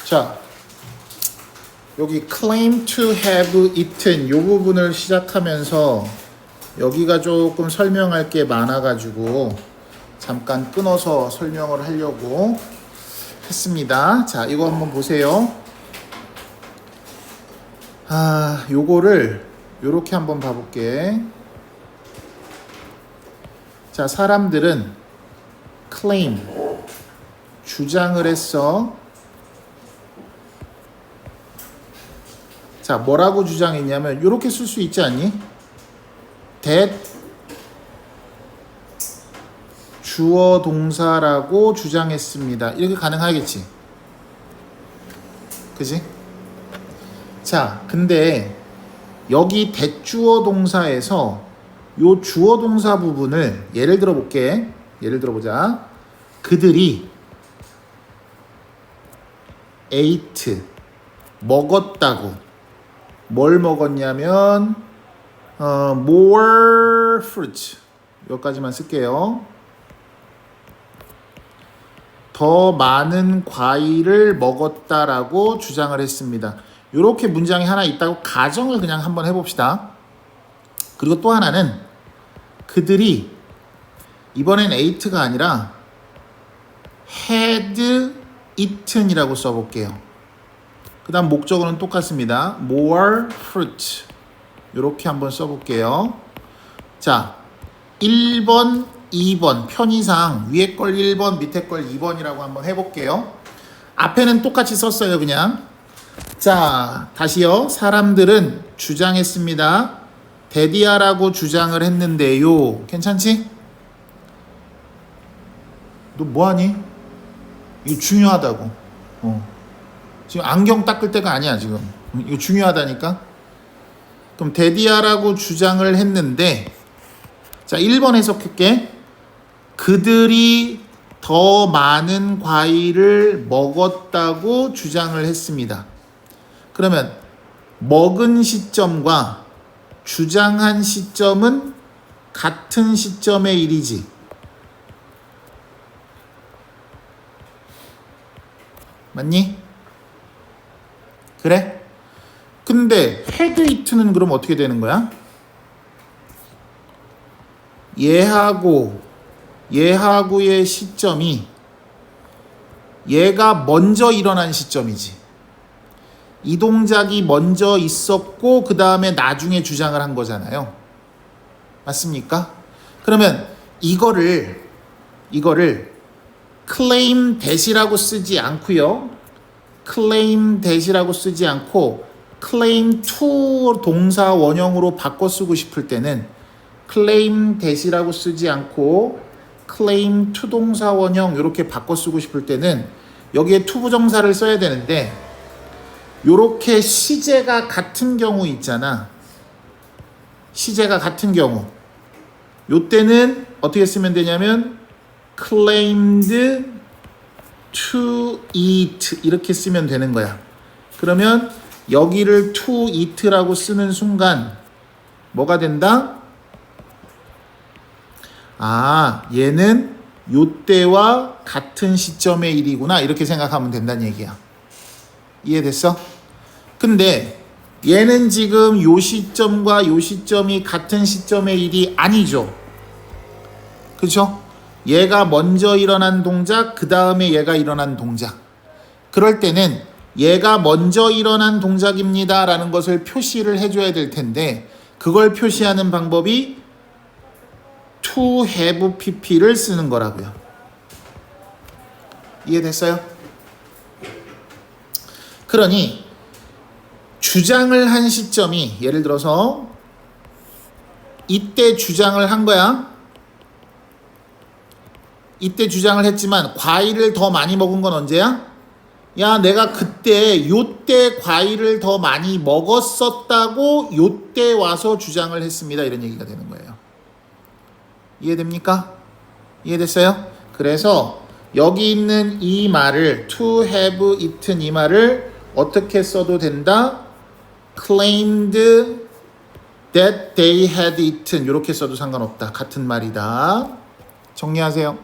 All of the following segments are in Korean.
자, 여기 claim to have eaten 요 부분을 시작하면서 여기가 조금 설명할 게 많아가지고 잠깐 끊어서 설명을 하려고 했습니다. 자, 이거 한번 보세요. 요거를 요렇게 한번 봐볼게. 자, 사람들은 claim 주장을 했어. 자, 뭐라고 주장했냐면 요렇게 쓸 수 있지 않니? that 주어 동사라고 주장했습니다. 이렇게 가능하겠지? 그지? 자, 근데 여기 대주어 동사에서 요 주어 동사 부분을 예를 들어 볼게. 예를 들어 보자. 그들이 ate 먹었다고. 뭘 먹었냐면 more fruits 여기까지만 쓸게요. 더 많은 과일을 먹었다라고 주장을 했습니다. 이렇게 문장이 하나 있다고 가정을 그냥 한번 해봅시다. 그리고 또 하나는 그들이 이번엔 ate가 아니라 had eaten이라고 써볼게요. 그 다음 목적어는 똑같습니다. more fruit 이렇게 한번 써볼게요. 자, 1번, 2번 편의상 위에 걸 1번, 밑에 걸 2번이라고 한번 해볼게요. 앞에는 똑같이 썼어요, 그냥. 자, 다시요. 사람들은 주장했습니다. 데디아라고 주장을 했는데요. 괜찮지? 너 뭐하니? 이거 중요하다고. 지금 안경 닦을 때가 아니야, 지금. 이거 중요하다니까? 그럼 데디아라고 주장을 했는데, 자, 1번 해석할게. 그들이 더 많은 과일을 먹었다고 주장을 했습니다. 그러면 먹은 시점과 주장한 시점은 같은 시점의 일이지. 맞니? 그래? 근데 had eaten은 그럼 어떻게 되는 거야? 얘하고의 시점이 얘가 먼저 일어난 시점이지. 이 동작이 먼저 있었고 그 다음에 나중에 주장을 한 거잖아요. 맞습니까? 그러면 이거를 claim that이라고 쓰지 않고요. claim that이라고 쓰지 않고 claim to 동사 원형으로 바꿔 쓰고 싶을 때는 claim that이라고 쓰지 않고 claim to 동사 원형 이렇게 바꿔 쓰고 싶을 때는 여기에 to 부정사를 써야 되는데 요렇게 시제가 같은 경우 있잖아. 시제가 같은 경우 요때는 어떻게 쓰면 되냐면 claimed to eat 이렇게 쓰면 되는 거야. 그러면 여기를 to eat라고 쓰는 순간 뭐가 된다? 얘는 요때와 같은 시점의 일이구나 이렇게 생각하면 된다는 얘기야. 이해됐어? 근데 얘는 지금 요 시점과 요 시점이 같은 시점의 일이 아니죠. 그렇죠? 얘가 먼저 일어난 동작, 그 다음에 얘가 일어난 동작. 그럴 때는 얘가 먼저 일어난 동작입니다 라는 것을 표시를 해줘야 될 텐데 그걸 표시하는 방법이 to have pp를 쓰는 거라고요. 이해됐어요? 그러니 주장을 한 시점이 예를 들어서 이때 주장을 한 거야. 이때 주장을 했지만 과일을 더 많이 먹은 건 언제야? 야, 내가 그때 요때 과일을 더 많이 먹었었다고 요때 와서 주장을 했습니다. 이런 얘기가 되는 거예요. 이해됩니까? 이해됐어요? 그래서 여기 있는 이 말을 to have eaten 이 말을 어떻게 써도 된다? claimed that they had eaten 이렇게 써도 상관없다. 같은 말이다. 정리하세요.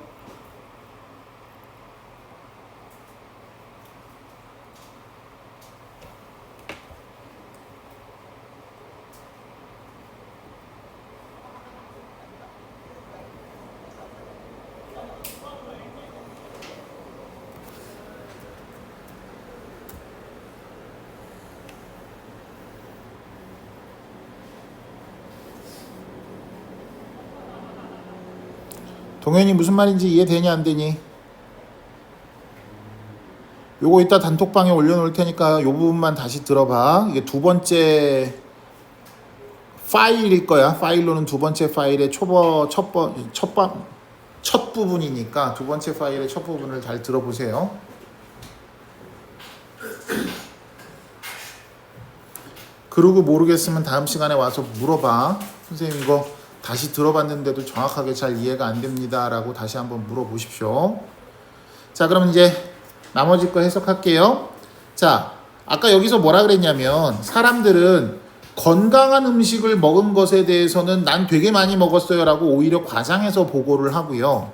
동현이 무슨 말인지 이해되냐 안 되니? 요거 이따 단톡방에 올려놓을 테니까 요 부분만 다시 들어봐. 이게 두 번째 파일일 거야. 파일로는 두 번째 파일의 첫 부분이니까 두 번째 파일의 첫 부분을 잘 들어보세요. 그러고 모르겠으면 다음 시간에 와서 물어봐. 선생님 이거 다시 들어봤는데도 정확하게 잘 이해가 안 됩니다 라고 다시 한번 물어보십시오. 자, 그럼 이제 나머지 거 해석할게요. 자, 아까 여기서 뭐라 그랬냐면 사람들은 건강한 음식을 먹은 것에 대해서는 난 되게 많이 먹었어요 라고 오히려 과장해서 보고를 하고요.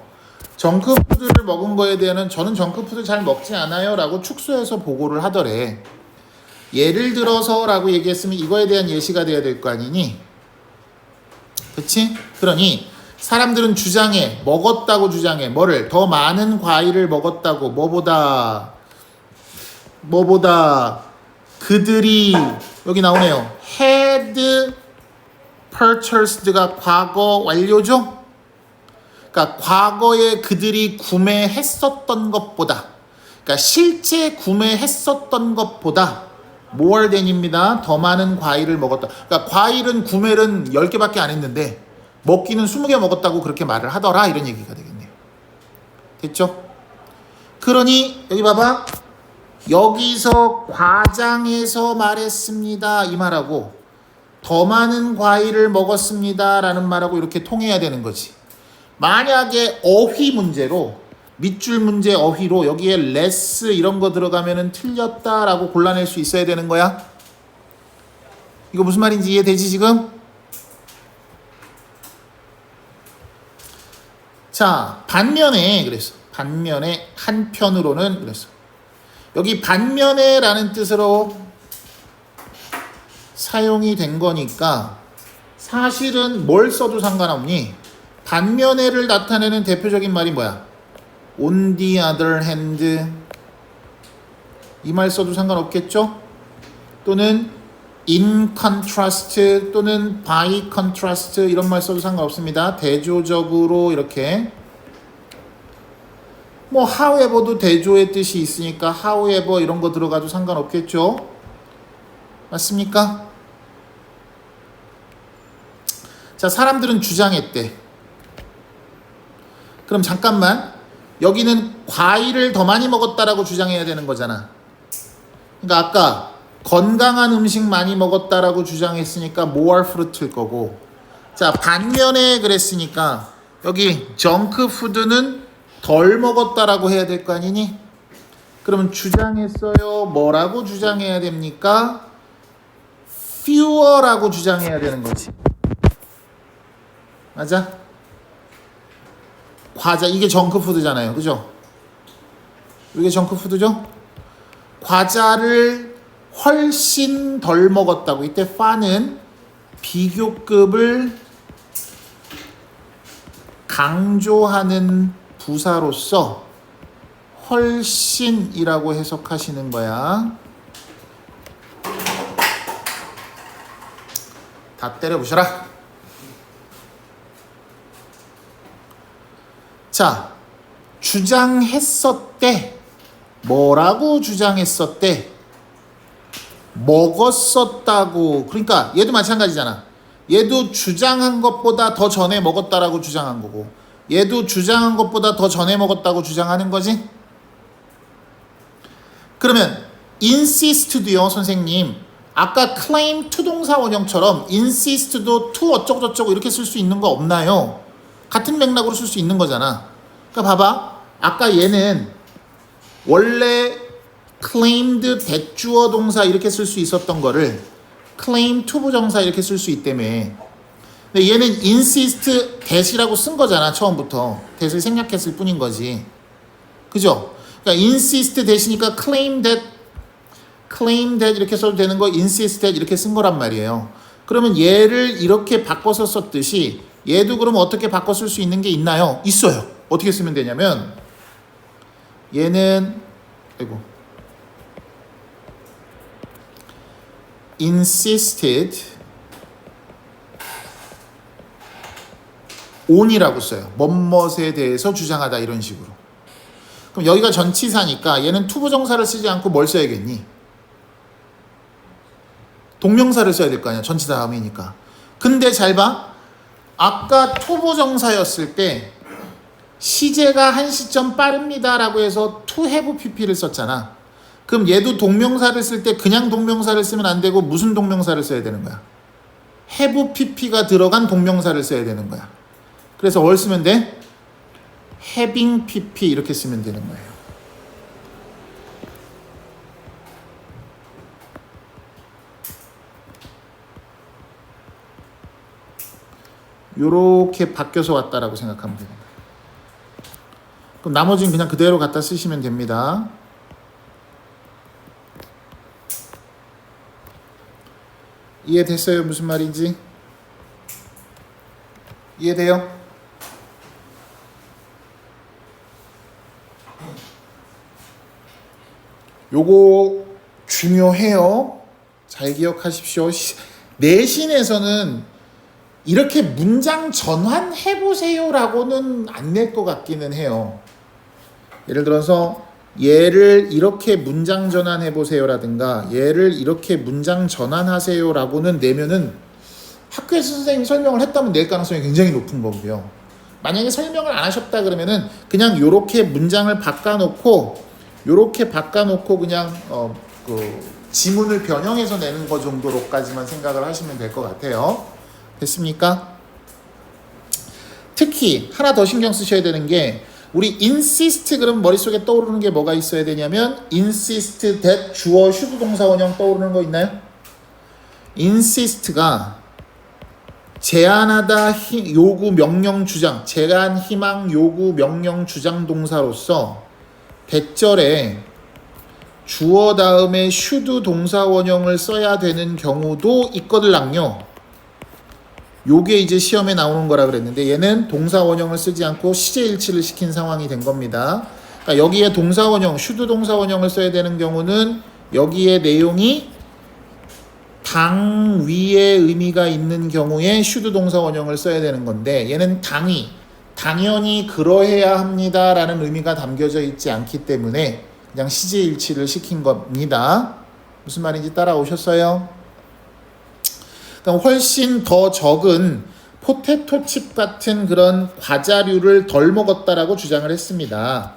정크푸드를 먹은 거에 대해서는 저는 정크푸드 잘 먹지 않아요 라고 축소해서 보고를 하더래. 예를 들어서 라고 얘기했으면 이거에 대한 예시가 돼야 될 거 아니니? 그치? 그러니 사람들은 주장해, 먹었다고 주장해. 뭐를? 더 많은 과일을 먹었다고. 뭐보다 그들이 여기 나오네요. had purchased가 과거 완료죠? 그러니까 과거에 그들이 구매했었던 것보다, 그러니까 실제 구매했었던 것보다 more than입니다. 더 많은 과일을 먹었다. 그러니까 과일은 구매는 10개밖에 안 했는데 먹기는 20개 먹었다고 그렇게 말을 하더라. 이런 얘기가 되겠네요. 됐죠? 그러니 여기 봐봐. 여기서 과장해서 말했습니다. 이 말하고 더 많은 과일을 먹었습니다. 라는 말하고 이렇게 통해야 되는 거지. 만약에 어휘 문제로 밑줄 문제 어휘로 여기에 less 이런 거 들어가면은 틀렸다라고 골라낼 수 있어야 되는 거야. 이거 무슨 말인지 이해되지 지금? 자, 반면에 그랬어. 반면에 한편으로는 그랬어. 여기 반면에 라는 뜻으로 사용이 된 거니까 사실은 뭘 써도 상관없니? 반면에를 나타내는 대표적인 말이 뭐야? On the other hand 이 말 써도 상관없겠죠? 또는 in contrast 또는 by contrast 이런 말 써도 상관없습니다. 대조적으로 이렇게 뭐 however도 대조의 뜻이 있으니까 however 이런 거 들어가도 상관없겠죠? 맞습니까? 자, 사람들은 주장했대. 그럼 잠깐만, 여기는 과일을 더 많이 먹었다라고 주장해야 되는 거잖아. 그러니까 아까 건강한 음식 많이 먹었다라고 주장했으니까 more fruit일 거고, 자, 반면에 그랬으니까 여기 정크 푸드는 덜 먹었다라고 해야 될 거 아니니? 그러면 주장했어요. 뭐라고 주장해야 됩니까? fewer라고 주장해야 되는 거지. 맞아? 과자, 이게 정크푸드잖아요. 그죠? 이게 정크푸드죠? 과자를 훨씬 덜 먹었다고. 이때 far는 비교급을 강조하는 부사로서 훨씬이라고 해석하시는 거야. 다 때려부셔라. 자, 주장했었대. 뭐라고 주장했었대? 먹었었다고. 그러니까 얘도 마찬가지잖아. 얘도 주장한 것보다 더 전에 먹었다라고 주장한 거고, 얘도 주장한 것보다 더 전에 먹었다고 주장하는 거지. 그러면 insist도요, 선생님, 아까 claim to 동사 원형처럼 insist도 to 어쩌고저쩌고 이렇게 쓸 수 있는 거 없나요? 같은 맥락으로 쓸 수 있는 거잖아. 그러니까 봐봐. 아까 얘는 원래 claimed 대주어 동사 이렇게 쓸 수 있었던 거를 claim to 부정사 이렇게 쓸 수 있다며. 근데 얘는 insist that이라고 쓴 거잖아. 처음부터 that을 생략했을 뿐인 거지. 그죠? 그러니까 insist that이니까 claim that 이렇게 써도 되는 거 insist that 이렇게 쓴 거란 말이에요. 그러면 얘를 이렇게 바꿔서 썼듯이 얘도 그럼 어떻게 바꿔 쓸 수 있는 게 있나요? 있어요. 어떻게 쓰면 되냐면 얘는 insisted on이라고 써요. 뭐뭇에 대해서 주장하다 이런 식으로. 그럼 여기가 전치사니까 얘는 투부정사를 쓰지 않고 뭘 써야겠니? 동명사를 써야 될 거 아니야. 전치사 다음이니까. 근데 잘 봐. 아까 투부정사였을 때 시제가 한 시점 빠릅니다 라고 해서 to have pp를 썼잖아. 그럼 얘도 동명사를 쓸 때 그냥 동명사를 쓰면 안 되고 무슨 동명사를 써야 되는 거야? have pp가 들어간 동명사를 써야 되는 거야. 그래서 뭘 쓰면 돼? having pp 이렇게 쓰면 되는 거예요. 요렇게 바뀌어서 왔다라고 생각하면 됩니다. 그럼 나머지는 그냥 그대로 갖다 쓰시면 됩니다. 이해됐어요? 무슨 말인지? 이해돼요? 요거 중요해요. 잘 기억하십시오. 내신에서는 이렇게 문장 전환해보세요 라고는 안 낼 것 같기는 해요. 예를 들어서 얘를 이렇게 문장 전환해보세요 라든가 얘를 이렇게 문장 전환하세요 라고는 내면은 학교에서 선생님이 설명을 했다면 낼 가능성이 굉장히 높은 거고요. 만약에 설명을 안 하셨다 그러면은 그냥 요렇게 문장을 바꿔놓고 그냥 그 지문을 변형해서 내는 거 정도로까지만 생각을 하시면 될 것 같아요. 됐습니까? 특히 하나 더 신경 쓰셔야 되는 게 우리 insist 그럼 머릿속에 떠오르는 게 뭐가 있어야 되냐면 insist that 주어 슈드 동사 원형 떠오르는 거 있나요? insist가 제안하다 요구 명령 주장 제안 희망 요구 명령 주장 동사로서 대절에 주어 다음에 슈드 동사 원형을 써야 되는 경우도 있거들랑요. 요게 이제 시험에 나오는 거라 그랬는데 얘는 동사 원형을 쓰지 않고 시제 일치를 시킨 상황이 된 겁니다. 그러니까 여기에 동사 원형, 슈드 동사 원형을 써야 되는 경우는 여기에 내용이 당 위에 의미가 있는 경우에 슈드 동사 원형을 써야 되는 건데 얘는 당위, 당연히 그러해야 합니다 라는 의미가 담겨져 있지 않기 때문에 그냥 시제 일치를 시킨 겁니다. 무슨 말인지 따라오셨어요? 훨씬 더 적은 포테토칩 같은 그런 과자류를 덜 먹었다라고 주장을 했습니다.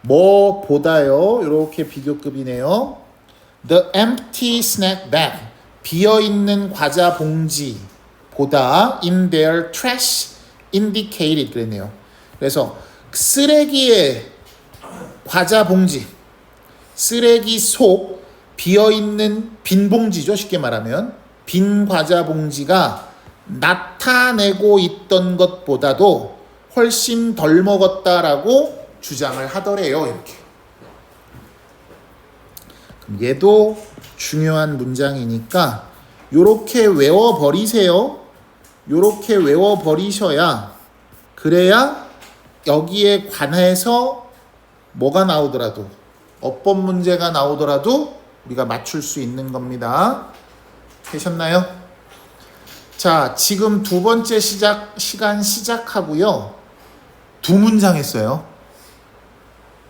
뭐보다요? 이렇게 비교급이네요. The empty snack bag, 비어있는 과자 봉지보다 in their trash indicated 그랬네요. 그래서 쓰레기의 과자 봉지, 쓰레기 속 비어있는 빈 봉지죠. 쉽게 말하면 빈 과자 봉지가 나타내고 있던 것보다도 훨씬 덜 먹었다라고 주장을 하더래요. 이렇게. 그럼 얘도 중요한 문장이니까 요렇게 외워버리세요. 요렇게 외워버리셔야 그래야 여기에 관해서 뭐가 나오더라도 어법 문제가 나오더라도 우리가 맞출 수 있는 겁니다. 되셨나요? 자, 지금 두 번째 시간 시작하고요. 두 문장 했어요.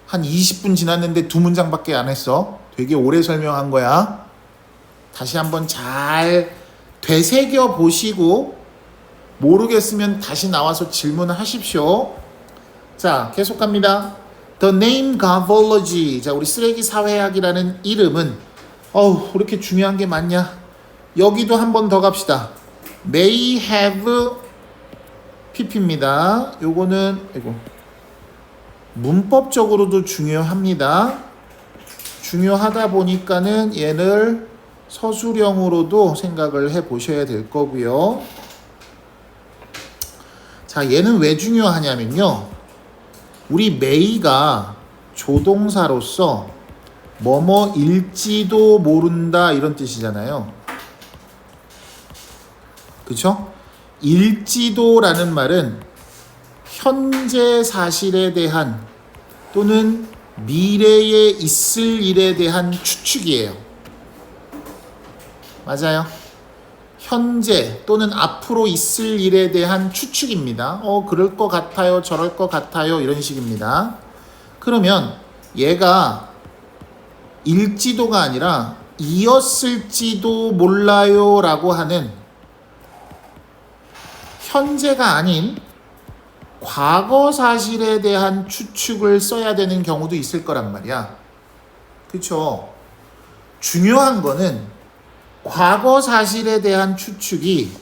한 20분 지났는데 두 문장밖에 안 했어. 되게 오래 설명한 거야. 다시 한번 잘 되새겨 보시고 모르겠으면 다시 나와서 질문하십시오. 자, 계속 갑니다. The name garbology. 자, 우리 쓰레기 사회학이라는 이름은 왜 이렇게 중요한 게 많냐? 여기도 한 번 더 갑시다. may have pp입니다. 요거는 문법적으로도 중요합니다. 중요하다 보니까는 얘를 서술형으로도 생각을 해 보셔야 될 거고요. 자, 얘는 왜 중요하냐면요. 우리 may가 조동사로서 뭐뭐일지도 모른다 이런 뜻이잖아요. 그쵸? 일지도라는 말은 현재 사실에 대한 또는 미래에 있을 일에 대한 추측이에요. 맞아요. 현재 또는 앞으로 있을 일에 대한 추측입니다. 그럴 것 같아요, 저럴 것 같아요, 이런 식입니다. 그러면 얘가 일지도가 아니라 이었을지도 몰라요 라고 하는 현재가 아닌 과거 사실에 대한 추측을 써야 되는 경우도 있을 거란 말이야. 그쵸? 중요한 거는 과거 사실에 대한 추측이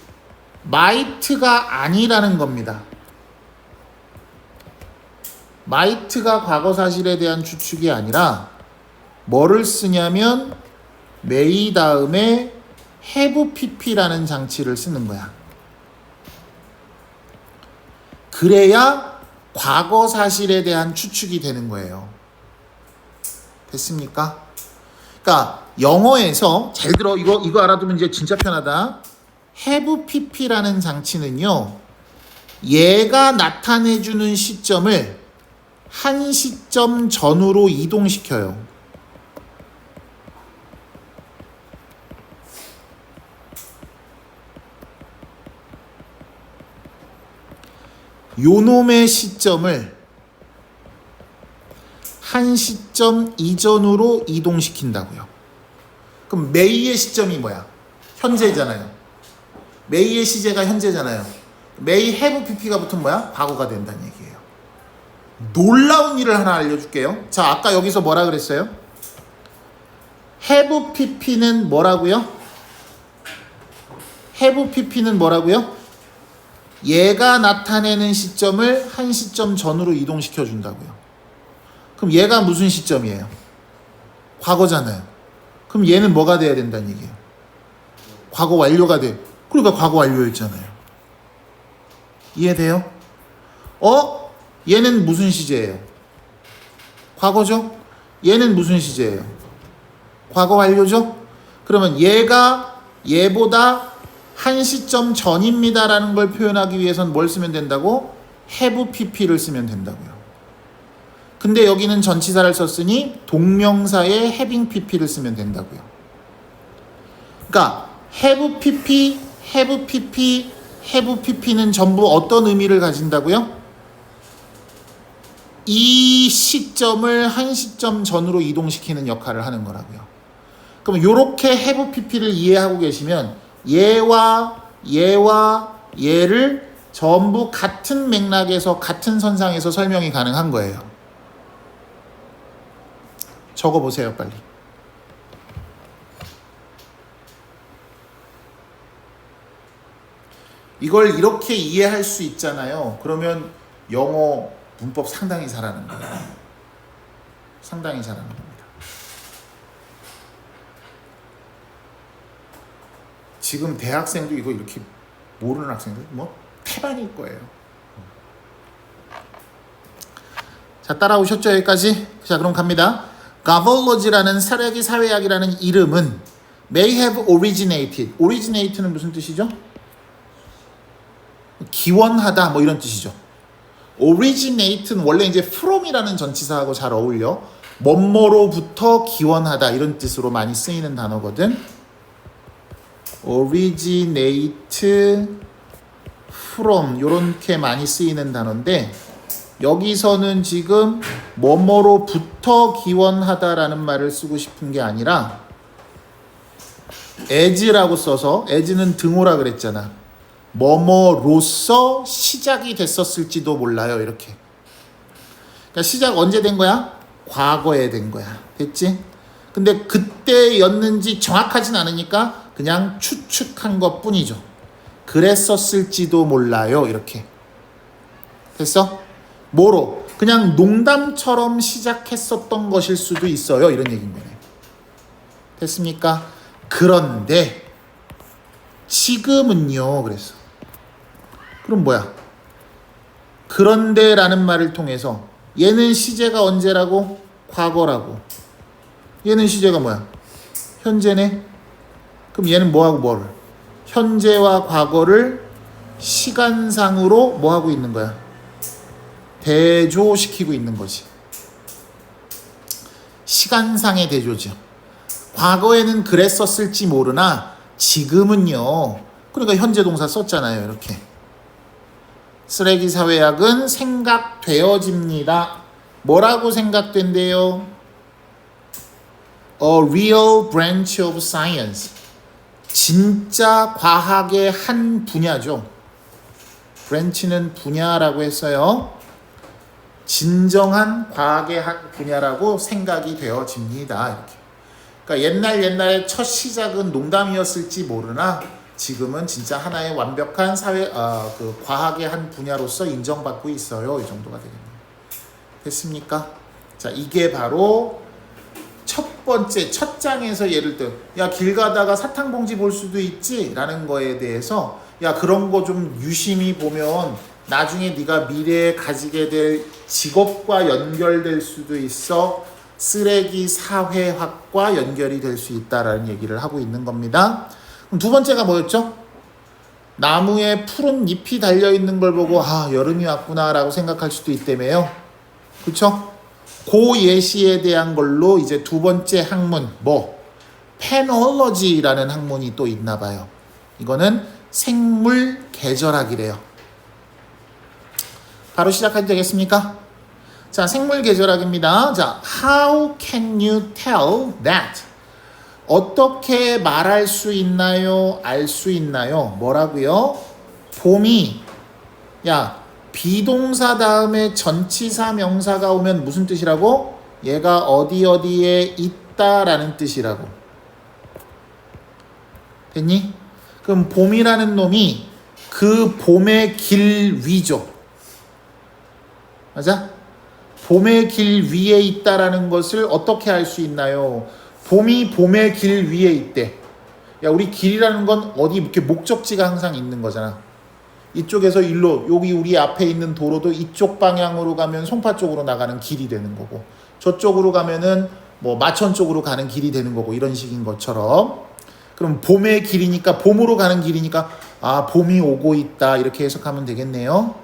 might가 아니라는 겁니다. might가 과거 사실에 대한 추측이 아니라 뭐를 쓰냐면 may 다음에 have pp라는 장치를 쓰는 거야. 그래야 과거 사실에 대한 추측이 되는 거예요. 됐습니까? 그러니까 영어에서 잘 들어, 이거 알아두면 이제 진짜 편하다. have pp라는 장치는요, 얘가 나타내주는 시점을 한 시점 전으로 이동시켜요. 요놈의 시점을 한 시점 이전으로 이동시킨다고요. 그럼 may의 시점이 뭐야? 현재잖아요. may의 시제가 현재잖아요. may have pp가 붙으면 뭐야? 과거가 된다는 얘기예요. 놀라운 일을 하나 알려줄게요. 자, 아까 여기서 뭐라 그랬어요? have pp는 뭐라고요? have pp는 뭐라고요? 얘가 나타내는 시점을 한 시점 전으로 이동시켜 준다고요. 그럼 얘가 무슨 시점이에요? 과거잖아요. 그럼 얘는 뭐가 돼야 된다는 얘기예요? 과거 완료가 돼. 그러니까 과거 완료였잖아요. 이해돼요? 얘는 무슨 시제예요? 과거죠? 얘는 무슨 시제예요? 과거 완료죠? 그러면 얘가 얘보다 한 시점 전입니다라는 걸 표현하기 위해서는 뭘 쓰면 된다고? have pp를 쓰면 된다고요. 근데 여기는 전치사를 썼으니 동명사에 having pp를 쓰면 된다고요. 그러니까 have pp, have pp, have pp는 전부 어떤 의미를 가진다고요? 이 시점을 한 시점 전으로 이동시키는 역할을 하는 거라고요. 그럼 이렇게 have pp를 이해하고 계시면 얘와 얘를 전부 같은 맥락에서 같은 선상에서 설명이 가능한 거예요. 적어보세요, 빨리. 이걸 이렇게 이해할 수 있잖아요. 그러면 영어 문법 상당히 잘하는 거예요. 상당히 잘하는 겁니다. 지금 대학생도 이거 이렇게 모르는 학생들 뭐 태반일 거예요. 자, 따라오셨죠? 여기까지? 자, 그럼 갑니다. 가볼로지라는 사례기 사회학이라는 이름은 may have originated. originate는 무슨 뜻이죠? 기원하다 뭐 이런 뜻이죠. originate는 원래 이제 from이라는 전치사하고 잘 어울려. 뭐뭐로부터 기원하다 이런 뜻으로 많이 쓰이는 단어거든. originate from 이렇게 많이 쓰이는 단어인데 여기서는 지금 뭐뭐로부터 기원하다라는 말을 쓰고 싶은 게 아니라 as라고 써서 as는 등호라 그랬잖아. 뭐뭐로서 시작이 됐었을지도 몰라요. 이렇게. 그러니까 시작 언제 된 거야? 과거에 된 거야. 됐지? 근데 그때였는지 정확하진 않으니까 그냥 추측한 것 뿐이죠. 그랬었을지도 몰라요. 이렇게. 됐어? 뭐로? 그냥 농담처럼 시작했었던 것일 수도 있어요. 이런 얘기인 거네. 됐습니까? 그런데 지금은요. 그랬어. 그럼 뭐야? 그런데라는 말을 통해서 얘는 시제가 언제라고? 과거라고. 얘는 시제가 뭐야? 현재네. 그럼 얘는 뭐하고 뭐를? 현재와 과거를 시간상으로 뭐하고 있는 거야? 대조시키고 있는 거지. 시간상의 대조죠. 과거에는 그랬었을지 모르나 지금은요. 그러니까 현재 동사 썼잖아요. 이렇게. 쓰레기 사회학은 생각되어집니다. 뭐라고 생각된대요? A real branch of science. 진짜 과학의 한 분야죠. branch는 분야라고 했어요. 진정한 과학의 한 분야라고 생각이 되어집니다. 이렇게. 그러니까 옛날에 첫 시작은 농담이었을지 모르나 지금은 진짜 하나의 완벽한 그 과학의 한 분야로서 인정받고 있어요. 이 정도가 되겠네요. 됐습니까? 자, 이게 바로 첫 번째, 첫 장에서 예를 들어, 야, 길 가다가 사탕봉지 볼 수도 있지? 라는 거에 대해서, 야, 그런 거 좀 유심히 보면 나중에 네가 미래에 가지게 될 직업과 연결될 수도 있어. 쓰레기 사회학과 연결이 될 수 있다라는 얘기를 하고 있는 겁니다. 그럼 두 번째가 뭐였죠? 나무에 푸른 잎이 달려있는 걸 보고 여름이 왔구나 라고 생각할 수도 있다며요. 그쵸? 그 예시에 대한 걸로 이제 두 번째 학문 페놀로지라는 학문이 또 있나 봐요. 이거는 생물 계절학이래요. 바로 시작해도 되겠습니까? 자, 생물 계절학입니다. 자, how can you tell that? 어떻게 말할 수 있나요? 알 수 있나요? 뭐라고요? 봄이 비동사 다음에 전치사 명사가 오면 무슨 뜻이라고? 얘가 어디에 있다라는 뜻이라고. 됐니? 그럼 봄이라는 놈이 그 봄의 길 위죠. 맞아? 봄의 길 위에 있다라는 것을 어떻게 알 수 있나요? 봄이 봄의 길 위에 있대. 야, 우리 길이라는 건 어디 이렇게 목적지가 항상 있는 거잖아. 이쪽에서 일로, 여기 우리 앞에 있는 도로도 이쪽 방향으로 가면 송파 쪽으로 나가는 길이 되는 거고, 저쪽으로 가면은 마천 쪽으로 가는 길이 되는 거고, 이런 식인 것처럼. 그럼 봄의 길이니까, 봄으로 가는 길이니까 봄이 오고 있다, 이렇게 해석하면 되겠네요.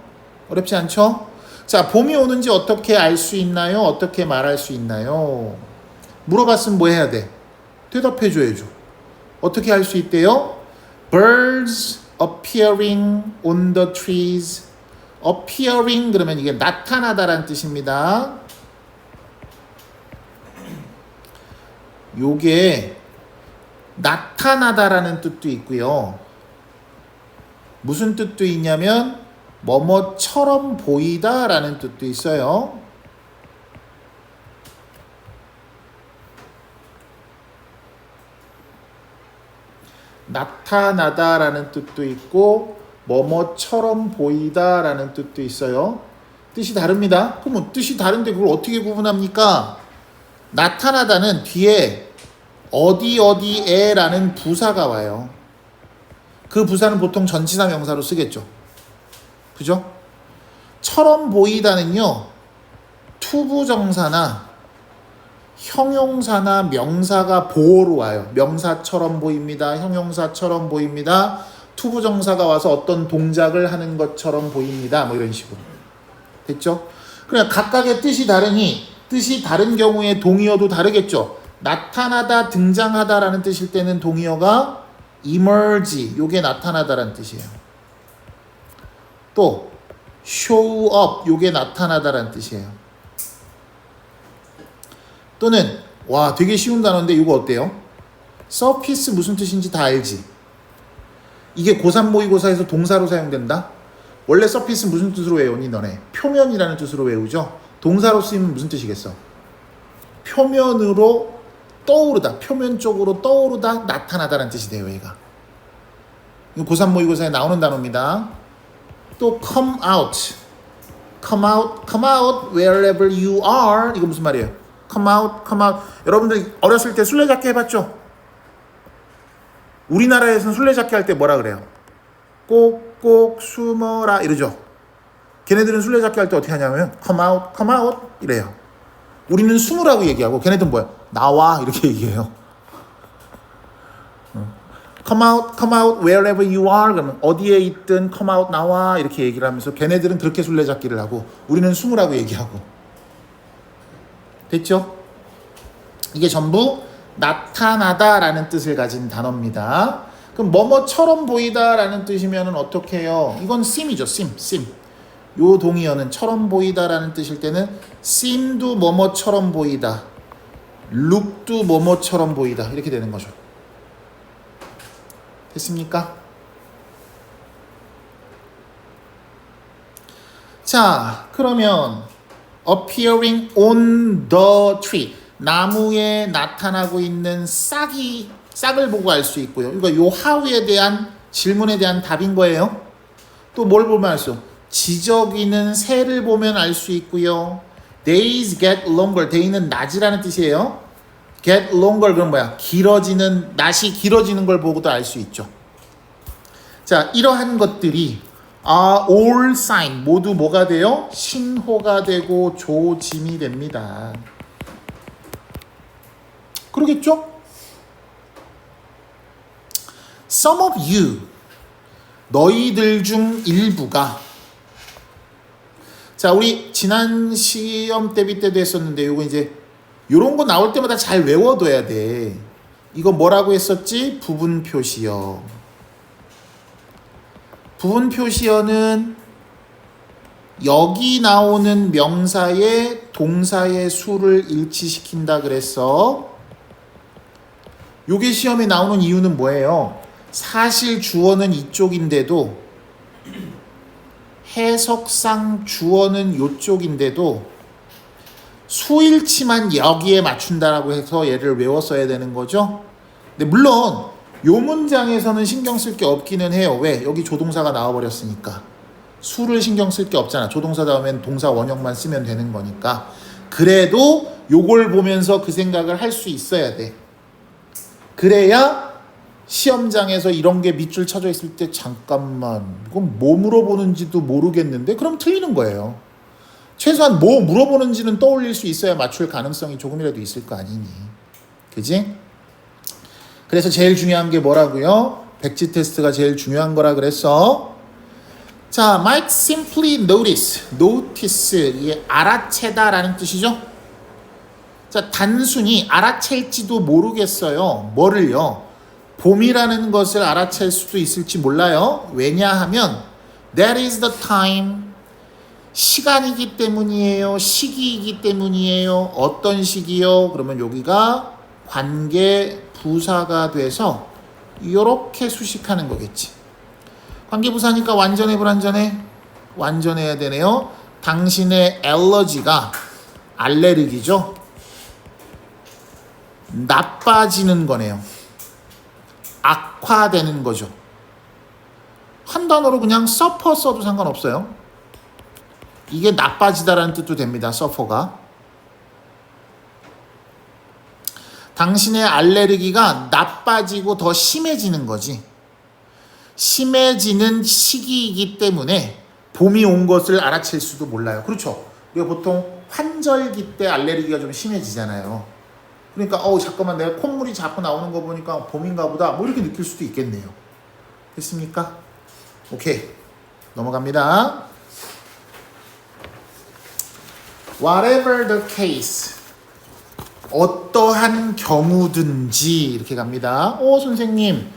어렵지 않죠? 자, 봄이 오는지 어떻게 알 수 있나요? 어떻게 말할 수 있나요? 물어봤으면 뭐 해야 돼? 대답해 줘야죠. 어떻게 알 수 있대요? Birds appearing on the trees. appearing 그러면 이게 나타나다라는 뜻입니다. 요게 나타나다라는 뜻도 있고요. 무슨 뜻도 있냐면 뭐뭐처럼 보이다라는 뜻도 있어요. 나타나다라는 뜻도 있고 뭐뭐처럼 보이다라는 뜻도 있어요. 뜻이 다릅니다. 그럼 뜻이 다른데 그걸 어떻게 구분합니까? 나타나다는 뒤에 어디에라는 부사가 와요. 그 부사는 보통 전치사 명사로 쓰겠죠. 그죠? 처럼 보이다는요, 투부정사나 형용사나 명사가 보호로 와요. 명사처럼 보입니다. 형용사처럼 보입니다. 투부정사가 와서 어떤 동작을 하는 것처럼 보입니다. 이런 식으로. 됐죠? 그냥 각각의 뜻이 다르니 뜻이 다른 경우에 동의어도 다르겠죠. 나타나다, 등장하다라는 뜻일 때는 동의어가 emerge, 요게 나타나다라는 뜻이에요. 또 show up, 요게 나타나다라는 뜻이에요. 또는 되게 쉬운 단어인데 이거 어때요? surface 무슨 뜻인지 다 알지? 이게 고3 모의고사에서 동사로 사용된다? 원래 surface 무슨 뜻으로 외우니 너네? 표면이라는 뜻으로 외우죠? 동사로 쓰이면 무슨 뜻이겠어? 표면으로 떠오르다, 표면 쪽으로 떠오르다, 나타나다라는 뜻이 돼요. 얘가 이거 고3 모의고사에 나오는 단어입니다. 또 come out wherever you are, 이거 무슨 말이에요? come out. 여러분들 어렸을 때 술래잡기 해봤죠? 우리나라에서는 술래잡기 할 때 뭐라 그래요? 꼭꼭 숨어라 이러죠. 걔네들은 술래잡기 할 때 어떻게 하냐면 come out 이래요. 우리는 숨으라고 얘기하고 걔네들은 뭐야? 나와 이렇게 얘기해요. come out wherever you are 그러면 어디에 있든 come out 나와 이렇게 얘기를 하면서 걔네들은 그렇게 술래잡기를 하고 우리는 숨으라고 얘기하고. 됐죠? 이게 전부 나타나다라는 뜻을 가진 단어입니다. 그럼 뭐뭐처럼 보이다라는 뜻이면은 어떻게 해요? 이건 seem이죠. seem. 요 동의어는 처럼 보이다라는 뜻일 때는 seem도 뭐뭐처럼 보이다. look도 뭐뭐처럼 보이다. 이렇게 되는 거죠. 됐습니까? 자, 그러면 appearing on the tree. 나무에 나타나고 있는 싹을 보고 알 수 있고요. 그러니까 요 how에 대한 질문에 대한 답인 거예요. 또 뭘 보면 알 수? 지저귀는 새를 보면 알 수 있고요. Days get longer. day는 낮이라는 뜻이에요. get longer 그건 뭐야? 길어지는, 낮이 길어지는 걸 보고도 알 수 있죠. 자, 이러한 것들이 all sign 모두 뭐가 돼요? 신호가 되고 조짐이 됩니다. 그러겠죠? Some of you 너희들 중 일부가 자, 우리 지난 시험 대비 때도 했었는데 요거 이제 요런 거 나올 때마다 잘 외워둬야 돼. 이거 뭐라고 했었지? 부분 표시어. 부분 표시어는 여기 나오는 명사의 동사의 수를 일치시킨다 그랬어. 요게 시험에 나오는 이유는 뭐예요? 사실 주어는 이쪽인데도 해석상 주어는 요쪽인데도 수일치만 여기에 맞춘다라고 해서 얘를 외웠어야 되는 거죠. 근데 물론 요 문장에서는 신경 쓸 게 없기는 해요. 왜? 여기 조동사가 나와버렸으니까. 수를 신경 쓸 게 없잖아. 조동사 다음엔 동사 원형만 쓰면 되는 거니까. 그래도 요걸 보면서 그 생각을 할 수 있어야 돼. 그래야 시험장에서 이런 게 밑줄 쳐져 있을 때 잠깐만 이건 뭐 물어보는지도 모르겠는데 그럼 틀리는 거예요. 최소한 뭐 물어보는지는 떠올릴 수 있어야 맞출 가능성이 조금이라도 있을 거 아니니. 그지? 그래서 제일 중요한 게 뭐라고요? 백지 테스트가 제일 중요한 거라 그랬어. 자, might simply notice. 이게 알아채다라는 뜻이죠. 자, 단순히 알아챌지도 모르겠어요. 뭐를요? 봄이라는 것을 알아챌 수도 있을지 몰라요. 왜냐하면 that is the time. 시간이기 때문이에요. 시기이기 때문이에요. 어떤 시기요? 그러면 여기가 관계 부사가 돼서 이렇게 수식하는 거겠지. 관계 부사니까 완전해 불완전해? 완전해야 되네요. 당신의 알러지가 알레르기죠. 나빠지는 거네요. 악화되는 거죠. 한 단어로 그냥 suffer 써도 상관없어요. 이게 나빠지다라는 뜻도 됩니다. suffer가. 당신의 알레르기가 나빠지고 더 심해지는 거지. 심해지는 시기이기 때문에 봄이 온 것을 알아챌 수도 몰라요. 그렇죠? 우리가 보통 환절기 때 알레르기가 좀 심해지잖아요. 그러니까 잠깐만 내가 콧물이 자꾸 나오는 거 보니까 봄인가 보다 뭐 이렇게 느낄 수도 있겠네요. 됐습니까? 오케이. 넘어갑니다. Whatever the case. 어떠한 경우든지 이렇게 갑니다. 선생님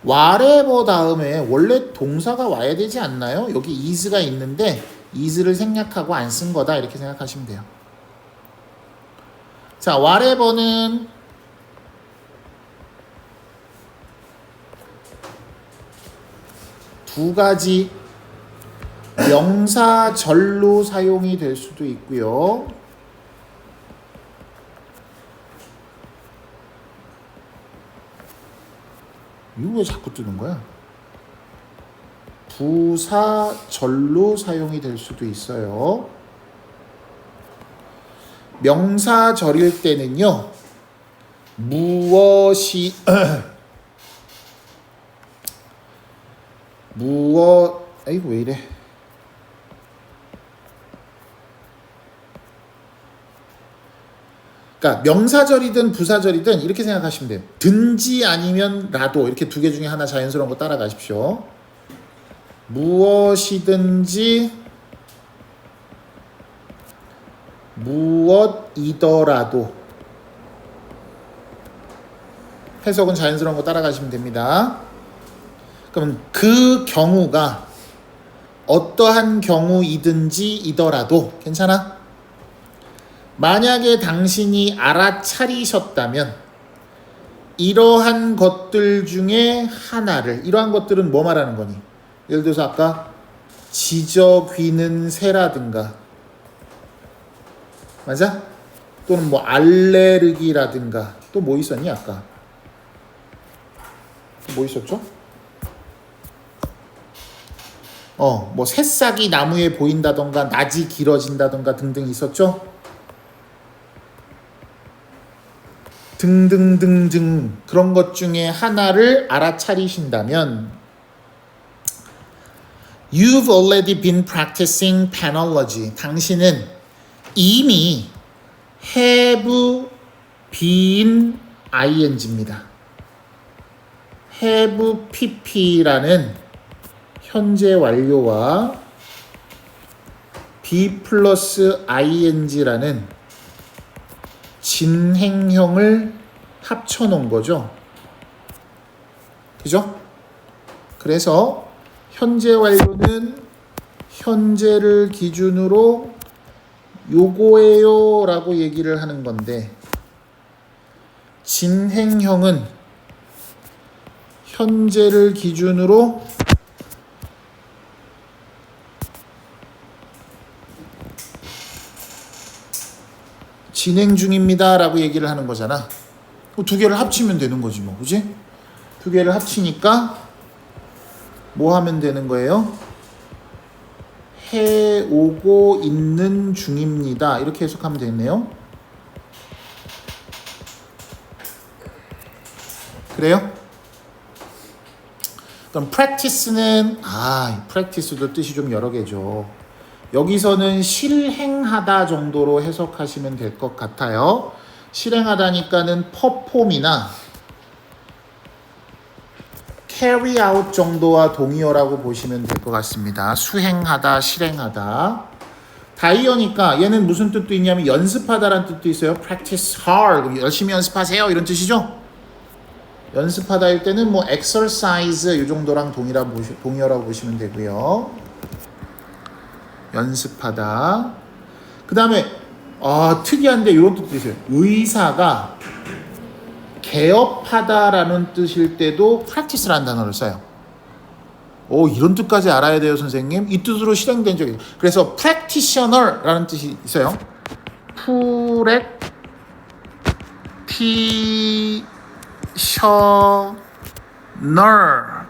whatever 다음에 원래 동사가 와야 되지 않나요? 여기 is가 있는데 is를 생략하고 안 쓴 거다 이렇게 생각하시면 돼요. 자, whatever는 두 가지 명사절로 사용이 될 수도 있고요. 이거 왜 자꾸 뜨는 거야? 부사절로 사용이 될 수도 있어요. 명사절일 때는요. 무엇이 아이고 왜 이래? 그러니까 명사절이든 부사절이든 이렇게 생각하시면 돼요. 든지 아니면 라도 이렇게 두 개 중에 하나 자연스러운 거 따라가십시오. 무엇이든지 무엇이더라도 해석은 자연스러운 거 따라가시면 됩니다. 그럼 그 경우가 어떠한 경우이든지 이더라도 괜찮아? 만약에 당신이 알아차리셨다면 이러한 것들 중에 하나를, 이러한 것들은 뭐 말하는 거니? 예를 들어서 아까 지저귀는 새라든가, 맞아? 또는 뭐 알레르기라든가, 또 뭐 있었니 아까? 뭐 있었죠? 뭐 새싹이 나무에 보인다던가 낮이 길어진다던가 등등 있었죠? 등등등등 그런 것 중에 하나를 알아차리신다면 You've already been practicing penology. 당신은 이미 have been ing입니다. have pp라는 현재 완료와 be 플러스 ing라는 진행형을 합쳐놓은 거죠. 그죠? 그래서 현재 완료는 현재를 기준으로 요거예요 라고 얘기를 하는 건데, 진행형은 현재를 기준으로 진행 중입니다 라고 얘기를 하는 거잖아. 두 개를 합치면 되는 거지 뭐, 그지? 두 개를 합치니까 뭐 하면 되는 거예요? 해오고 있는 중입니다. 이렇게 해석하면 되겠네요. 그래요? 그럼 practice는 practice도 뜻이 좀 여러 개죠. 여기서는 실행하다 정도로 해석하시면 될 것 같아요. 실행하다니까는 perform이나 carry out 정도와 동의어라고 보시면 될 것 같습니다. 수행하다, 실행하다. 다이어니까 얘는 무슨 뜻도 있냐면 연습하다라는 뜻도 있어요. practice hard, 열심히 연습하세요 이런 뜻이죠. 연습하다일 때는 뭐 exercise 이 정도랑 동의어라고 보시면 되고요. 연습하다. 그 다음에 특이한데 이런 뜻도 있어요. 의사가 개업하다라는 뜻일 때도 practice라는 단어를 써요. 이런 뜻까지 알아야 돼요, 선생님. 이 뜻으로 실행된 적이 있어요. 그래서 practitioner라는 뜻이 있어요. practitioner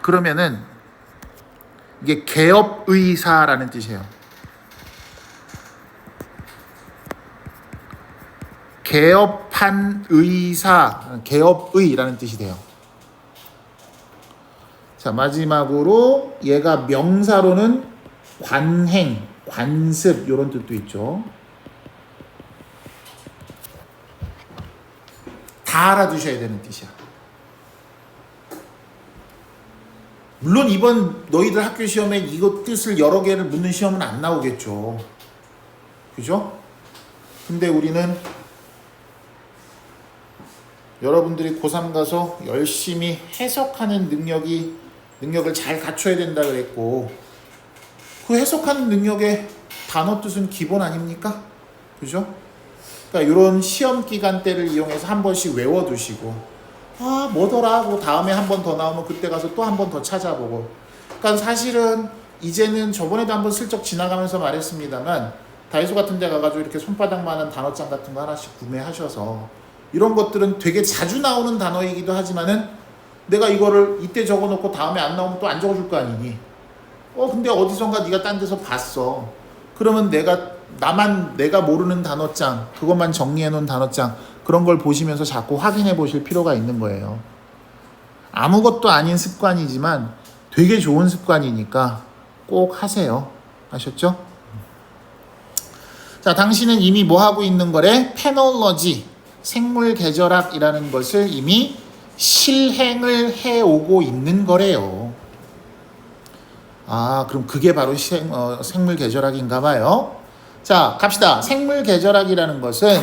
그러면은 이게 개업 의사라는 뜻이에요. 개업한 의사, 개업의라는 뜻이 돼요. 자, 마지막으로 얘가 명사로는 관행, 관습 이런 뜻도 있죠. 다 알아두셔야 되는 뜻이야. 물론 이번 너희들 학교 시험에 이거 뜻을 여러 개를 묻는 시험은 안 나오겠죠. 그죠? 근데 우리는 여러분들이 고3 가서 열심히 해석하는 능력을 잘 갖춰야 된다 그랬고, 그 해석하는 능력의 단어 뜻은 기본 아닙니까? 그죠? 그러니까 이런 시험 기간 때를 이용해서 한 번씩 외워두시고, 뭐더라 하고 다음에 한 번 더 나오면 그때 가서 또 한 번 더 찾아보고. 그러니까 사실은 이제는 저번에도 한번 슬쩍 지나가면서 말했습니다만, 다이소 같은 데 가가지고 이렇게 손바닥만한 단어장 같은 거 하나씩 구매하셔서 이런 것들은 되게 자주 나오는 단어이기도 하지만은 내가 이거를 이때 적어놓고 다음에 안 나오면 또 안 적어줄 거 아니니? 근데 어디선가 네가 딴 데서 봤어. 그러면 내가 모르는 단어장, 그것만 정리해 놓은 단어장, 그런 걸 보시면서 자꾸 확인해 보실 필요가 있는 거예요. 아무것도 아닌 습관이지만 되게 좋은 습관이니까 꼭 하세요. 아셨죠? 자, 당신은 이미 뭐 하고 있는 거래? 페놀러지. 생물 계절학이라는 것을 이미 실행을 해오고 있는 거래요. 그럼 그게 바로 생물 계절학인가 봐요. 자, 갑시다. 생물 계절학이라는 것은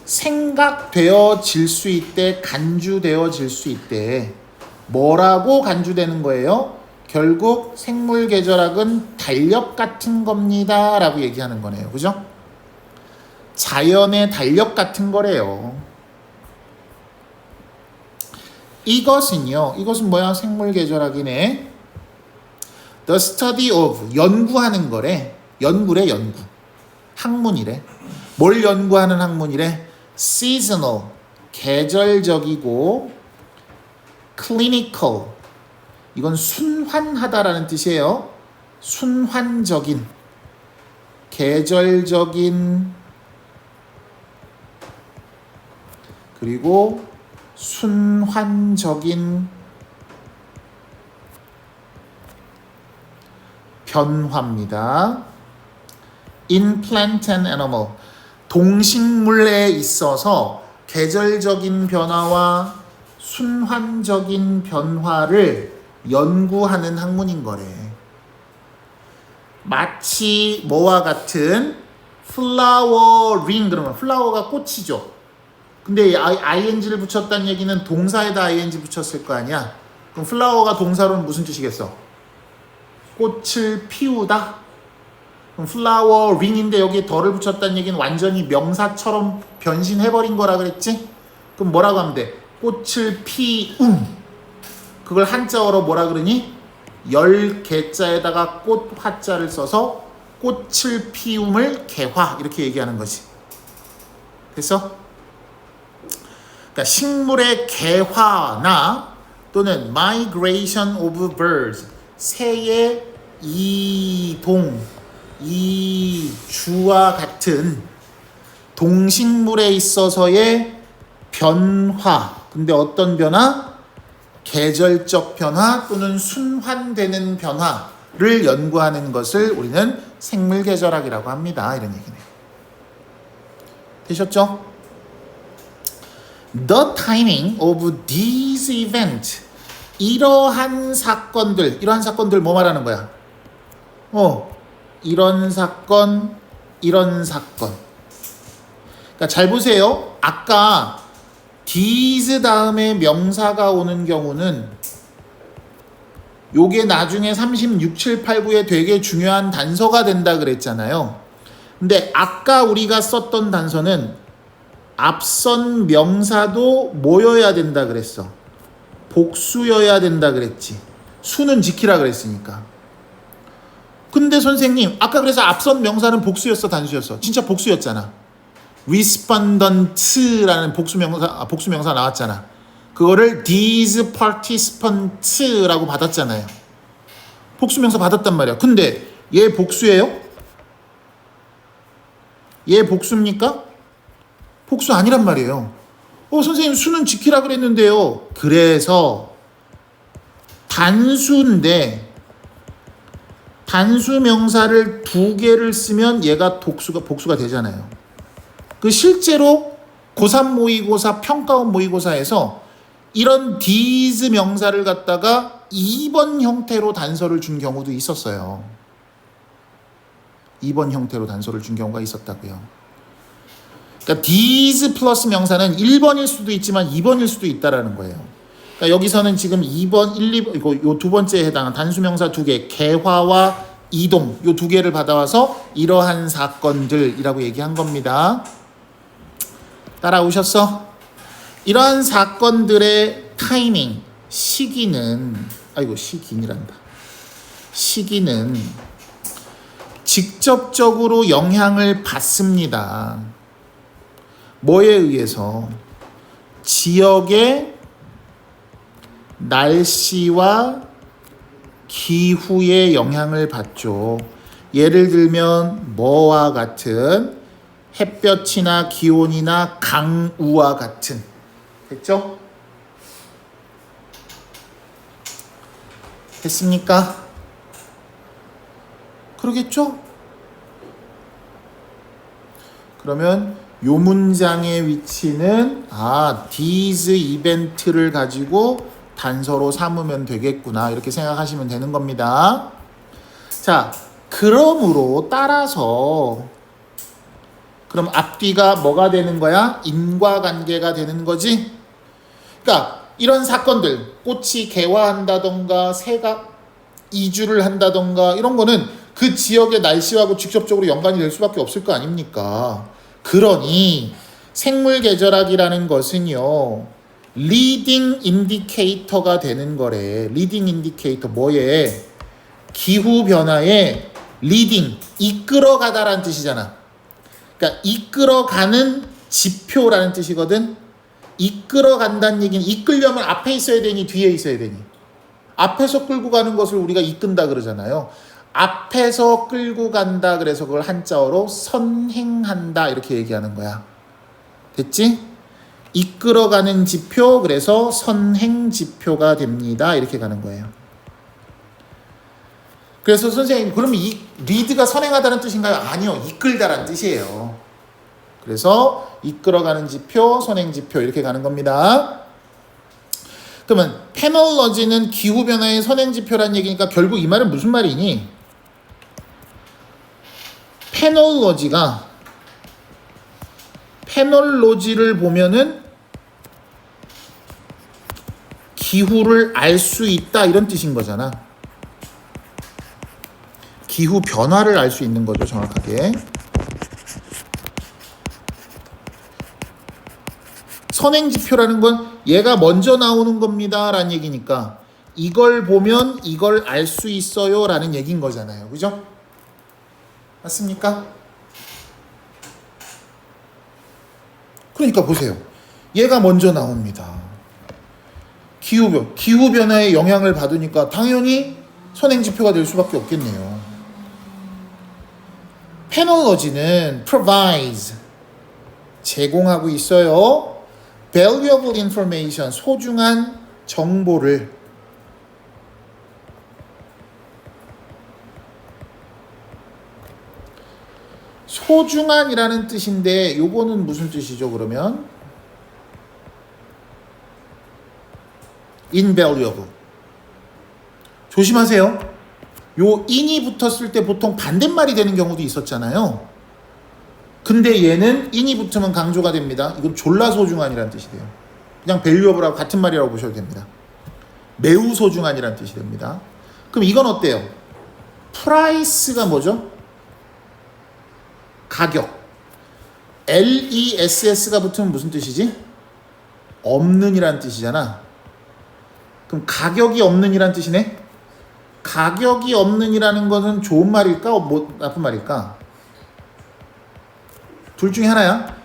생각되어질 수 있대, 간주되어질 수 있대. 뭐라고 간주되는 거예요? 결국 생물 계절학은 달력 같은 겁니다 라고 얘기하는 거네요. 그죠? 자연의 달력 같은 거래요. 이것은 뭐야? 생물 계절학이네. The study of, 연구하는 거래. 연구래, 연구. 학문이래. 뭘 연구하는 학문이래? seasonal, 계절적이고 clinical, 이건 순환하다라는 뜻이에요. 순환적인, 계절적인, 그리고 순환적인 변화입니다. In plant and animal, 동식물에 있어서 계절적인 변화와 순환적인 변화를 연구하는 학문인 거래. 마치 뭐와 같은 flowering, 그러면 flower가 꽃이죠. 근데 ing를 붙였다는 얘기는 동사에다 ing 붙였을 거 아니야. 그럼 flower가 동사로는 무슨 뜻이겠어? 꽃을 피우다? 그럼 flowering인데 여기에 덜을 붙였다는 얘기는 완전히 명사처럼 변신해버린 거라 그랬지? 그럼 뭐라고 하면 돼? 꽃을 그걸 한자어로 뭐라 그러니? 열 개자에다가 꽃 화자를 써서 꽃을 피움을 개화, 이렇게 얘기하는 거지. 됐어? 그러니까 식물의 개화나 또는 migration of birds, 새의 이동, 이주와 같은 동식물에 있어서의 변화. 근데 어떤 변화? 계절적 변화 또는 순환되는 변화를 연구하는 것을 우리는 생물계절학이라고 합니다. 이런 얘기네요. 되셨죠? The timing of these events, 이러한 사건들 뭐 말하는 거야? 이런 사건. 그러니까 잘 보세요. 아까 these 다음에 명사가 오는 경우는 요게 나중에 36, 7, 8, 9에 되게 중요한 단서가 된다 그랬잖아요. 근데 아까 우리가 썼던 단서는 앞선 명사도 뭐여야 된다 그랬어? 복수여야 된다 그랬지. 수는 지키라 그랬으니까. 근데 선생님, 아까 그래서 앞선 명사는 복수였어, 단수였어? 진짜 복수였잖아. respondent라는 복수명사 나왔잖아. 그거를 these participants라고 받았잖아요. 복수명사 받았단 말이야. 근데 얘 복수예요? 얘 복수입니까? 복수 아니란 말이에요. 선생님 수는 지키라 그랬는데요. 그래서 단수인데 단수 명사를 두 개를 쓰면 얘가 복수가 되잖아요. 그 실제로 고3 모의고사, 평가원 모의고사에서 이런 these 명사를 갖다가 2번 형태로 단서를 준 경우도 있었어요. 2번 형태로 단서를 준 경우가 있었다고요. 그러니까 these 플러스 명사는 1번일 수도 있지만 2번일 수도 있다라는 거예요. 그러니까 여기서는 지금 2번, 1, 2번, 이거 요 두 번째에 해당한 단수 명사 두 개, 개화와 이동, 요 두 개를 받아와서 이러한 사건들이라고 얘기한 겁니다. 따라오셨어? 이러한 사건들의 타이밍, 시기는 직접적으로 영향을 받습니다. 뭐에 의해서? 지역의 날씨와 기후에 영향을 받죠. 예를 들면 뭐와 같은? 햇볕이나 기온이나 강우와 같은. 됐죠? 됐습니까? 그러겠죠? 그러면 요 문장의 위치는 these 이벤트를 가지고 단서로 삼으면 되겠구나, 이렇게 생각하시면 되는 겁니다. 자, 그러므로 따라서 그럼 앞뒤가 뭐가 되는 거야? 인과관계가 되는 거지? 그러니까 이런 사건들, 꽃이 개화한다던가 새가 이주를 한다던가 이런 거는 그 지역의 날씨하고 직접적으로 연관이 될 수밖에 없을 거 아닙니까? 그러니 생물 계절학이라는 것은요, 리딩 인디케이터가 되는 거래. 리딩 인디케이터 뭐예? 기후 변화에 리딩, 이끌어가다라는 뜻이잖아. 그러니까 이끌어가는 지표라는 뜻이거든. 이끌어간다는 얘기는 이끌려면 앞에 있어야 되니 뒤에 있어야 되니? 앞에서 끌고 가는 것을 우리가 이끈다 그러잖아요. 앞에서 끌고 간다 그래서 그걸 한자어로 선행한다 이렇게 얘기하는 거야. 됐지? 이끌어가는 지표, 그래서 선행 지표가 됩니다. 이렇게 가는 거예요. 그래서 선생님, 그러면 이 리드가 선행하다는 뜻인가요? 아니요, 이끌다라는 뜻이에요. 그래서 이끌어가는 지표, 선행 지표 이렇게 가는 겁니다. 그러면 페놀로지는 기후변화의 선행지표라는 얘기니까 결국 이 말은 무슨 말이니? 페놀로지를 보면은 기후를 알 수 있다 이런 뜻인 거잖아. 기후 변화를 알 수 있는 거죠, 정확하게. 선행지표라는 건 얘가 먼저 나오는 겁니다 라는 얘기니까 이걸 보면 이걸 알 수 있어요 라는 얘기인 거잖아요. 그죠? 맞습니까? 그러니까 보세요. 얘가 먼저 나옵니다. 기후변화에 영향을 받으니까 당연히 선행지표가 될 수밖에 없겠네요. 페놀로지는 provides, 제공하고 있어요. valuable information, 소중한 정보를. 소중한이라는 뜻인데 요거는 무슨 뜻이죠 그러면? invaluable. 조심하세요. 요 in이 붙었을 때 보통 반대말이 되는 경우도 있었잖아요. 근데 얘는 in이 붙으면 강조가 됩니다. 이건 졸라 소중한이라는 뜻이 돼요. 그냥 valuable하고 같은 말이라고 보셔도 됩니다. 매우 소중한이라는 뜻이 됩니다. 그럼 이건 어때요? price가 뭐죠? 가격. less가 붙으면 무슨 뜻이지? 없는이라는 뜻이잖아. 그럼 가격이 없는이라는 뜻이네? 가격이 없는이라는 것은 좋은 말일까? 나쁜 말일까? 둘 중에 하나야.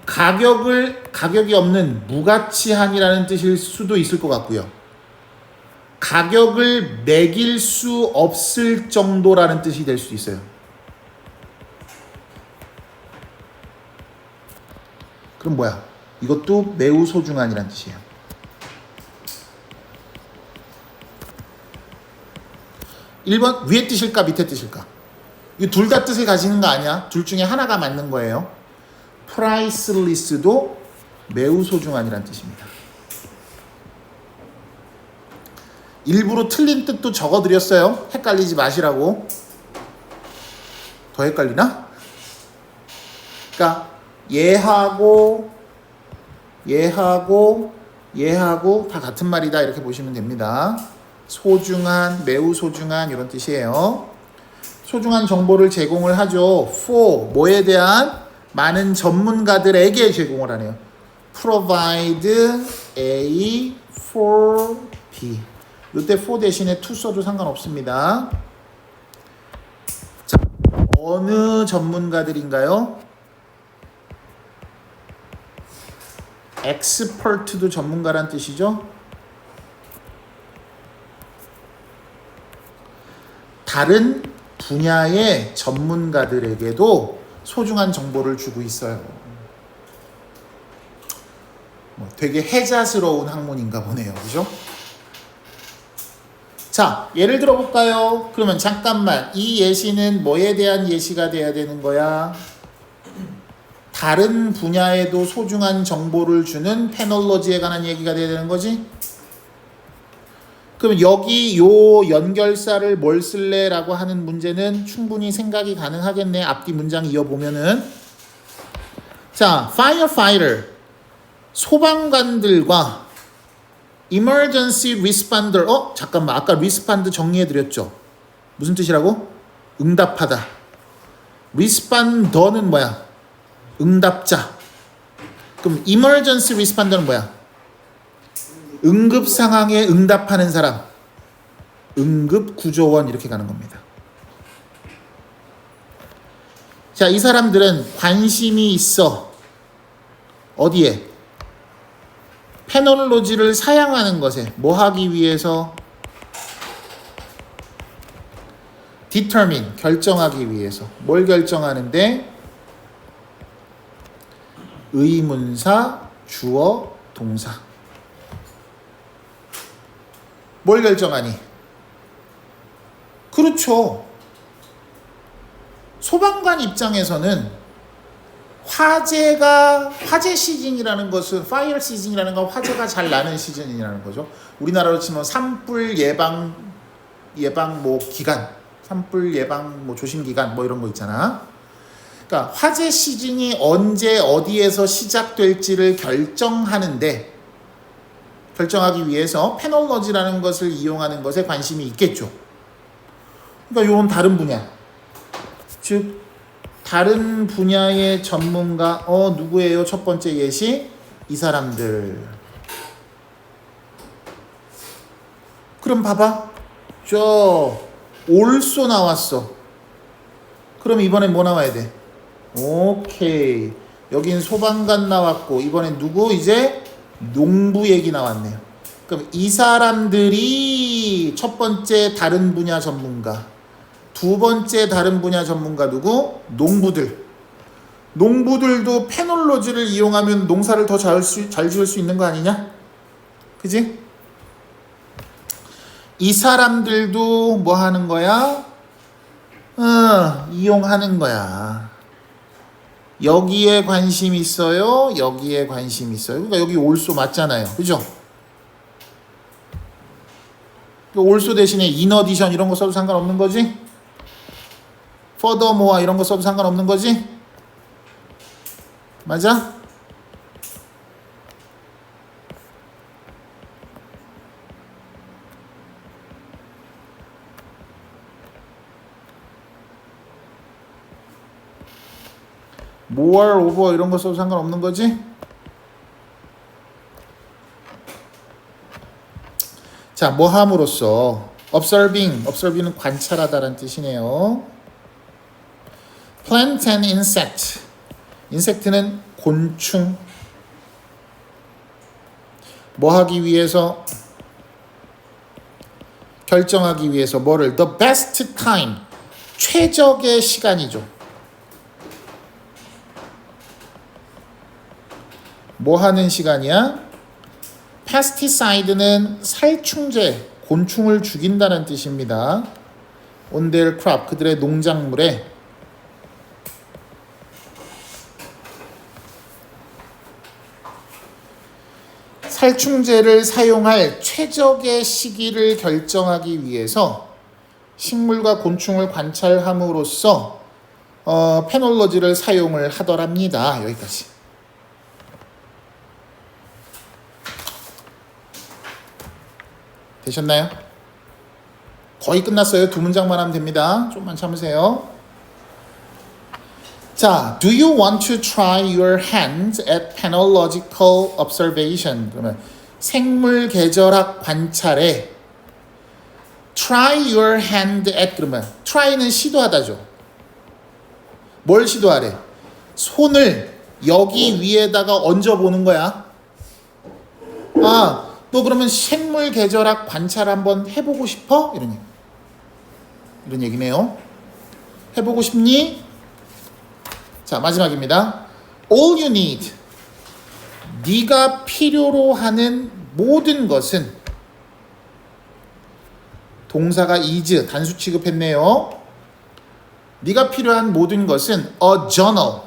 가격이 없는 무가치한이라는 뜻일 수도 있을 것 같고요. 가격을 매길 수 없을 정도라는 뜻이 될 수도 있어요. 그럼 뭐야? 이것도 매우 소중한이라는 뜻이에요. (1번) 위에 뜻일까 밑에 뜻일까? 이 둘 다 뜻을 가지는 거 아니야. 둘 중에 하나가 맞는 거예요. priceless도 매우 소중한이라는 뜻입니다. 일부러 틀린 뜻도 적어드렸어요. 헷갈리지 마시라고. 더 헷갈리나? 그러니까 얘하고 다 같은 말이다 이렇게 보시면 됩니다. 소중한, 매우 소중한 이런 뜻이에요. 소중한 정보를 제공을 하죠. for 뭐에 대한? 많은 전문가들에게 제공을 하네요. provide A for B. 이때 for 대신에 to 써도 상관없습니다. 자, 어느 전문가들인가요? expert도 전문가란 뜻이죠. 다른 분야의 전문가들에게도 소중한 정보를 주고 있어요. 되게 해자스러운 학문인가 보네요. 그죠? 자, 예를 들어 볼까요? 그러면 잠깐만, 이 예시는 뭐에 대한 예시가 돼야 되는 거야? 다른 분야에도 소중한 정보를 주는 페놀로지에 관한 얘기가 돼야 되는 거지? 그럼 여기 요 연결사를 뭘 쓸래? 라고 하는 문제는 충분히 생각이 가능하겠네. 앞뒤 문장 이어보면은. 자, firefighter. 소방관들과 emergency responder. 잠깐만. 아까 respond 정리해드렸죠? 무슨 뜻이라고? 응답하다. responder는 뭐야? 응답자. 그럼 emergency responder는 뭐야? 응급 상황에 응답하는 사람. 응급 구조원 이렇게 가는 겁니다. 자, 이 사람들은 관심이 있어. 어디에? 페놀로지를 사용하는 것에. 뭐 하기 위해서? determine, 결정하기 위해서. 뭘 결정하는데? 의문사, 주어, 동사. 뭘 결정하니? 그렇죠. 소방관 입장에서는 화재 시즌이라는 것은 파이어 시즌이라는 건 화재가 잘 나는 시즌이라는 거죠. 우리나라로 치면 산불 예방 뭐 기간, 산불 예방 뭐 조심 기간 뭐 이런 거 있잖아. 그러니까 화재 시즌이 언제 어디에서 시작될지를 결정하기 위해서 페놀로지라는 것을 이용하는 것에 관심이 있겠죠. 그러니까 이건 다른 분야. 즉 다른 분야의 전문가. 누구예요? 첫 번째 예시. 이 사람들. 그럼 봐봐. 저 also 나왔어. 그럼 이번엔 뭐 나와야 돼? 오케이. 여긴 소방관 나왔고 이번엔 누구? 이제 농부 얘기 나왔네요. 그럼 이 사람들이 첫 번째 다른 분야 전문가. 두 번째 다른 분야 전문가 누구? 농부들. 농부들도 페놀로지를 이용하면 농사를 더 잘 지을 수 있는 거 아니냐? 그지? 이 사람들도 뭐 하는 거야? 이용하는 거야. 여기에 관심 있어요? 여기에 관심 있어요. 그러니까 여기 올소 맞잖아요. 그죠? 올소 대신에 in addition 이런 거 써도 상관없는 거지? furthermore 이런 거 써도 상관없는 거지? 맞아? more, over 이런 거 써도 상관없는 거지? 자, 뭐 함으로써 observing은 관찰하다라는 뜻이네요. plant and insect. 인섹트는 곤충. 뭐 하기 위해서? 결정하기 위해서 뭐를? the best time. 최적의 시간이죠. 뭐 하는 시간이야? pesticide는 살충제, 곤충을 죽인다는 뜻입니다. on their crop, 그들의 농작물에. 살충제를 사용할 최적의 시기를 결정하기 위해서 식물과 곤충을 관찰함으로써 페놀로지를 사용을 하더랍니다. 여기까지. 되셨나요? 거의 끝났어요. 두 문장만 하면 됩니다. 좀만 참으세요. 자, do you want to try your hand at penological observation? 그러면 생물 계절학 관찰에 try your hand at 그러면 try는 시도하다죠. 뭘 시도하래? 손을 여기 위에다가 얹어 보는 거야. 너 그러면 생물 계절학 관찰 한번 해보고 싶어? 이런 얘기네요. 해보고 싶니? 자, 마지막입니다. All you need. 네가 필요로 하는 모든 것은 동사가 is 단수 취급했네요. 네가 필요한 모든 것은 a journal.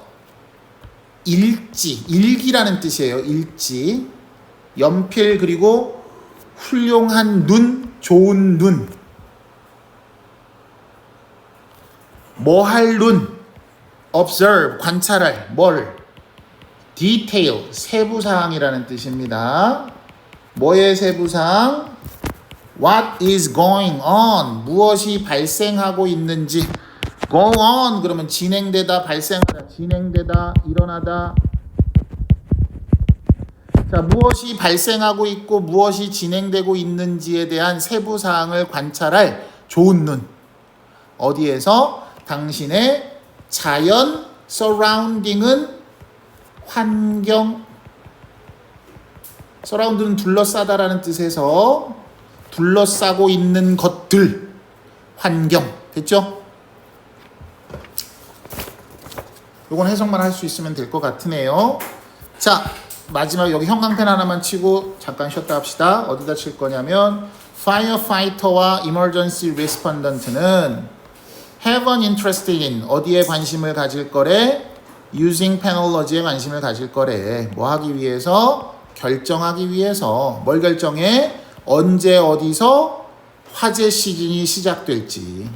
일기라는 뜻이에요. 일지. 연필 그리고 훌륭한 눈, 좋은 눈. 뭐 할 눈? observe, 관찰할. 뭘? detail, 세부사항이라는 뜻입니다. 뭐의 세부사항? What is going on? 무엇이 발생하고 있는지. Go on 그러면 진행되다, 발생하다, 진행되다, 일어나다. 자, 무엇이 발생하고 있고 무엇이 진행되고 있는지에 대한 세부 사항을 관찰할 좋은 눈. 어디에서? 당신의 자연 surrounding은 환경. surround는 둘러싸다라는 뜻에서 둘러싸고 있는 것들, 환경. 됐죠? 요건 해석만 할 수 있으면 될 것 같으네요. 자, 마지막 여기 형광펜 하나만 치고 잠깐 쉬었다 합시다. 어디다 칠 거냐면 firefighter와 emergency respondent는 have an interest in 어디에 관심을 가질 거래? using penology에 관심을 가질 거래. 뭐 하기 위해서? 결정하기 위해서. 뭘 결정해? 언제 어디서 화재 시즌이 시작될지.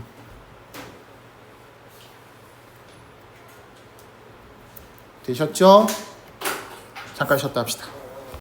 되셨죠? 잠깐 쉬었다 합시다.